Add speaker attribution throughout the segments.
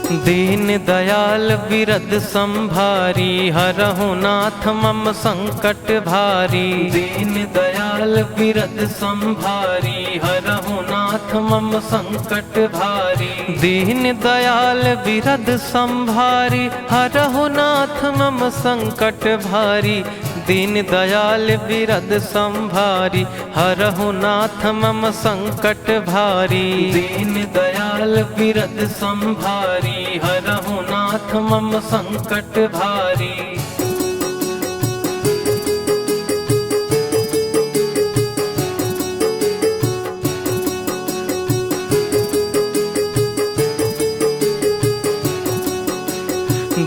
Speaker 1: दीन दयाल बिरद संभारी, हरहु नाथ मम संकट भारी। दीन दयाल बिरद संभारी, हरहु नाथ मम संकट भारी। दीन दयाल बिरद संभारी, हरहु नाथ मम संकट भारी। दीन दयाल बिरद संभारी, हरहु नाथ मम संकट भारी। दीन दयाल बिरद संभारी, हरहु नाथ मम संकट भारी।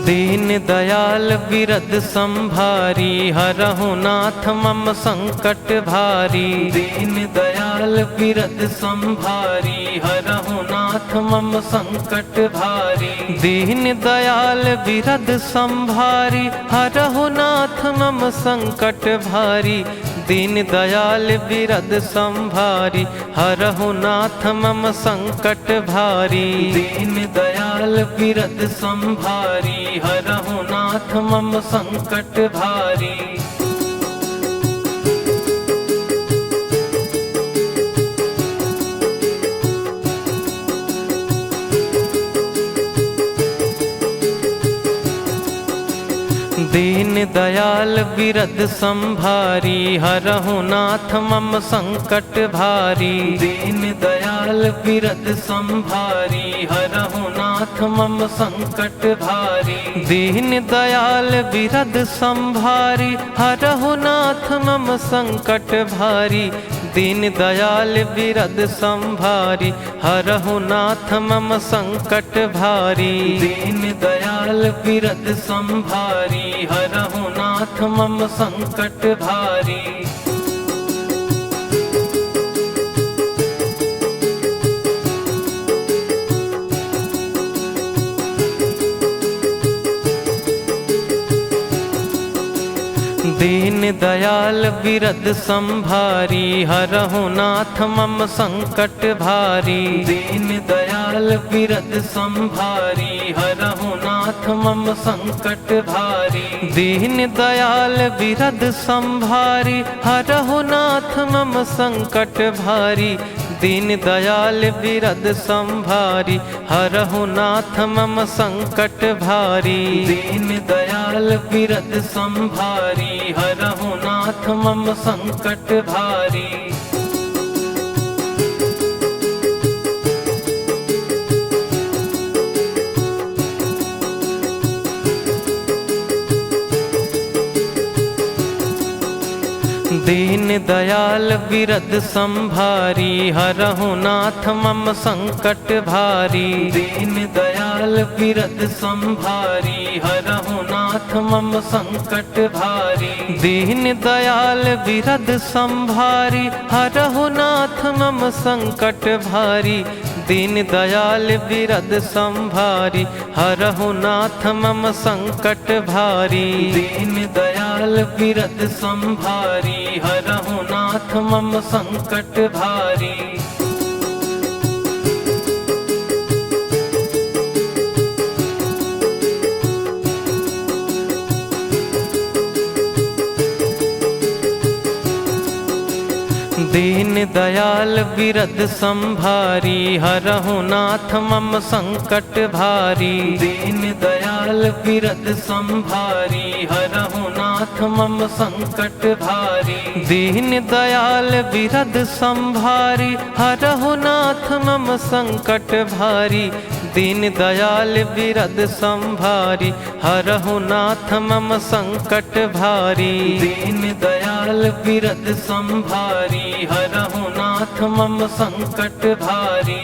Speaker 1: दीन दयाल बिरद संभारी, हरहु नाथ मम संकट भारी। दीन दयाल बिरद संभारी, हरहु नाथ मम संकट भारी। दीन दयाल बिरद संभारी, हरहु नाथ मम संकट भारी। दीन दयाल बिरद संभारी, हरहु नाथ मम संकट भारी। दीन दयाल बिरद संभारी, हरहु नाथ मम संकट भारी। दीन दयाल बिरद संभारी, हरहु नाथ मम संकट भारी। दीन दयाल बिरद संभारी, हरहु नाथ मम संकट भारी। दीन दयाल बिरद संभारी, हरहु नाथ मम संकट भारी। दीन दयाल बिरद संभारी, हरहु नाथ मम संकट भारी। दीन दयाल बिरद संभारी, हरहु नाथ मम संकट भारी। दीन दयाल बिरद संभारी, हरहु नाथ मम संकट भारी। दीन दयाल बिरद संभारी, हरहु नाथ मम संकट भारी। दीन दयाल बिरद संभारी, हरहु नाथ मम संकट भारी। दीन दयाल बिरद संभारी, हरहु नाथ मम संकट भारी। दीन दयाल बिरद संभारी, हरहु नाथ मम संकट भारी। दीन दयाल बिरद संभारी, हरहु नाथ मम संकट भारी। दीन दयाल बिरद संभारी, हरहु नाथ मम संकट भारी। दीन दयाल बिरद संभारी, हरहु नाथ मम संकट भारी। दीन दयाल बिरद संभारी, हरहु नाथ मम संकट भारी। दीन दयाल बिरद संभारी, हरहु नाथ मम संकट भारी। दीन दयाल बिरद संभारी, हरहु नाथ मम संकट भारी। दीन दयाल बिरद संभारी, हरहु नाथ मम संकट भारी। दीन दयाल बिरद संभारी, हरहु नाथ मम संकट भारी। दीन दयाल बिरद संभारी, हरहु नाथ मम संकट भारी। दीन दयाल बिरद संभारी, हरहु नाथ मम संकट भारी।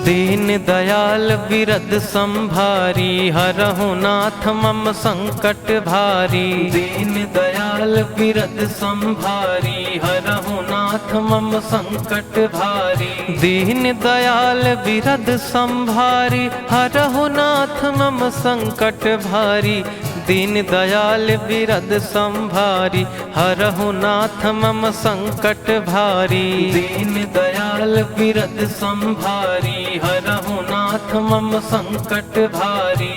Speaker 1: दीन दयाल बिरद संभारी हरहु नाथ मम संकट भारी। दीन दयाल बिरद संभारी हरहु नाथ मम संकट भारी। दीन दयाल बिरद संभारी हरहु नाथ मम संकट भारी। दीन दयाल बिरद संभारी हरहु नाथ मम संकट भारी। दीन दयाल बिरद संभारी हरहु नाथ मम संकट भारी।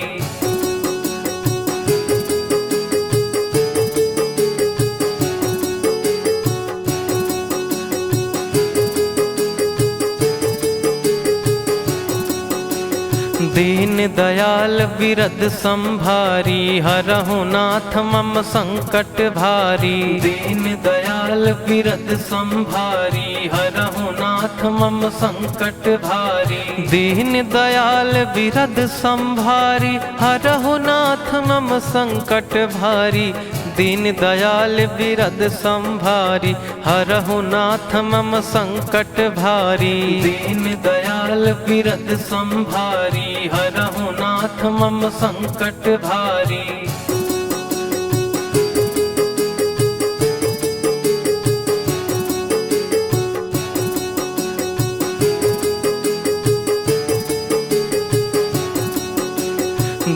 Speaker 1: दीन दयाल बिरद संभारी हरहु नाथ मम संकट भारी। दीन दयाल बिरद संभारी हरहु नाथ मम संकट भारी। दीन दयाल बिरद संभारी हरहु नाथ मम संकट भारी। दीन दयाल बिरद संभारी हरहु नाथ मम संकट भारी। दीन दयाल बिरद संभारी हरहु नाथ मम संकट भारी।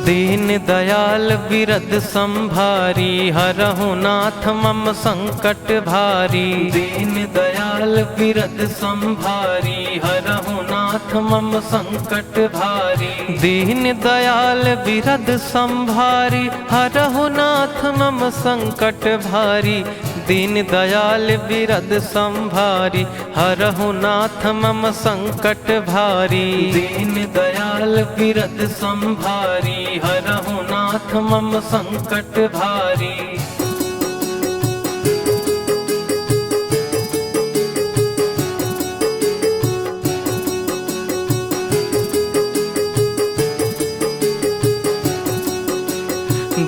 Speaker 1: दीन दयाल बिरद संभारी हरहु नाथ मम संकट भारी। दीन दयाल बिरद संभारी हरहु नाथ मम संकट भारी। दीन दयाल बिरद संभारी हरहु नाथ मम संकट भारी। दीन दयाल बिरद संभारी हरहु नाथ मम संकट भारी। दीन दयाल बिरद संभारी हरहु नाथ मम संकट भारी।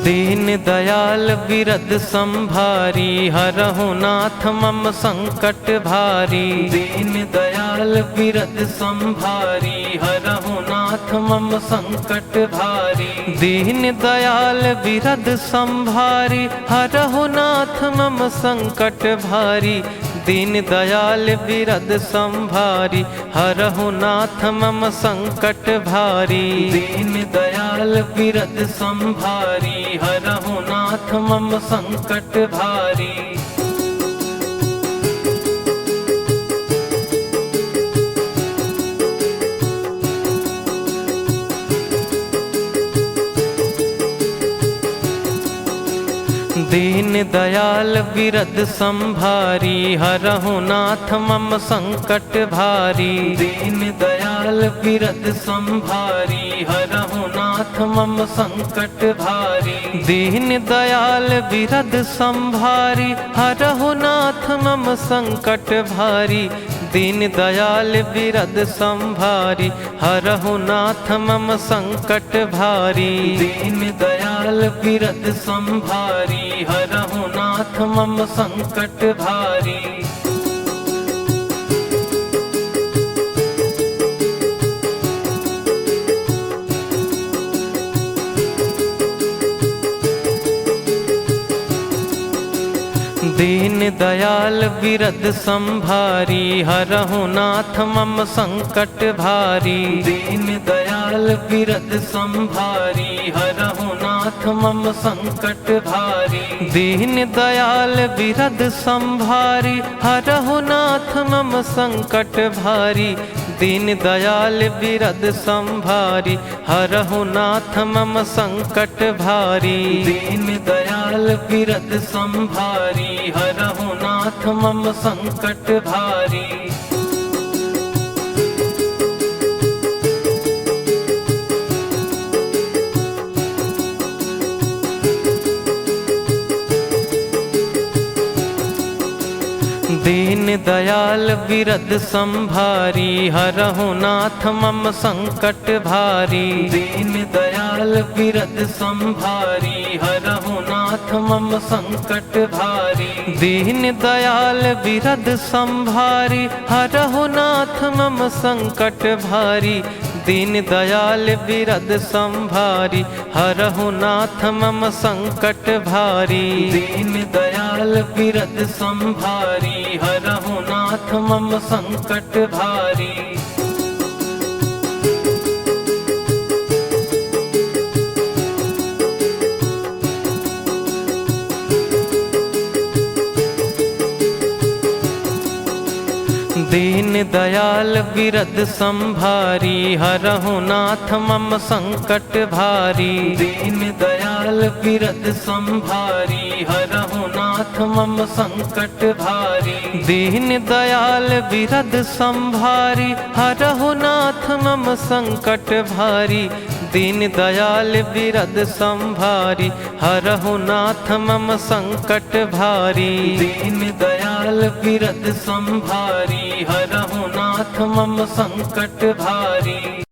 Speaker 1: दीन दयाल बिरद संभारी हरहु नाथ मम संकट भारी। दीन दयाल बिरद संभारी हरहु नाथ मम संकट भारी। दीन दयाल बिरद संभारी हरहु नाथ मम संकट भारी। दीन दयाल बिरद संभारी हरहु नाथ मम संकट भारी। दीन दयाल बिरद संभारी हरहु नाथ मम संकट भारी। दीन दयाल बिरद संभारी हरहु नाथ मम संकट भारी। दीन दयाल बिरद संभारी हरहु नाथ मम संकट भारी। दीन दयाल बिरद संभारी हरहु नाथ मम संकट भारी। दीन दयाल बिरद संभारी हरहु नाथ मम संकट भारी। दीन दयाल बिरद संभारी हरहु नाथ मम संकट भारी। दीन दयाल बिरद संभारी हरहु नाथ मम संकट भारी। दीन दयाल बिरद संभारी हरहु नाथ मम संकट भारी। दीन दयाल बिरद संभारी हरहु नाथ मम संकट भारी। दीन दयाल बिरद संभारी हरहु नाथ मम संकट भारी। दीन दयाल बिरद संभारी हरहु नाथ मम संकट भारी। दीन दयाल बिरद संभारी हरहु नाथ मम संकट भारी। दीन दयाल बिरद संभारी हरहु नाथ मम संकट भारी। दीन दयाल बिरद संभारी हरहु नाथ मम संकट भारी। दीन दयाल बिरद संभारी हरहु नाथ मम संकट भारी। दीन दयाल बिरद संभारी हरहु नाथ मम संकट भारी। दीन दयाल बिरद संभारी हरहु नाथ मम संकट भारी। दीन दयाल बिरद संभारी हरहु नाथ मम संकट भारी। दीन दयाल बिरद संभारी हरहु नाथ मम संकट भारी। दीन दयाल बिरद संभारी हरहु नाथ मम संकट भारी। दीन दयाल बिरद संभारी हरहु नाथ मम संकट भारी।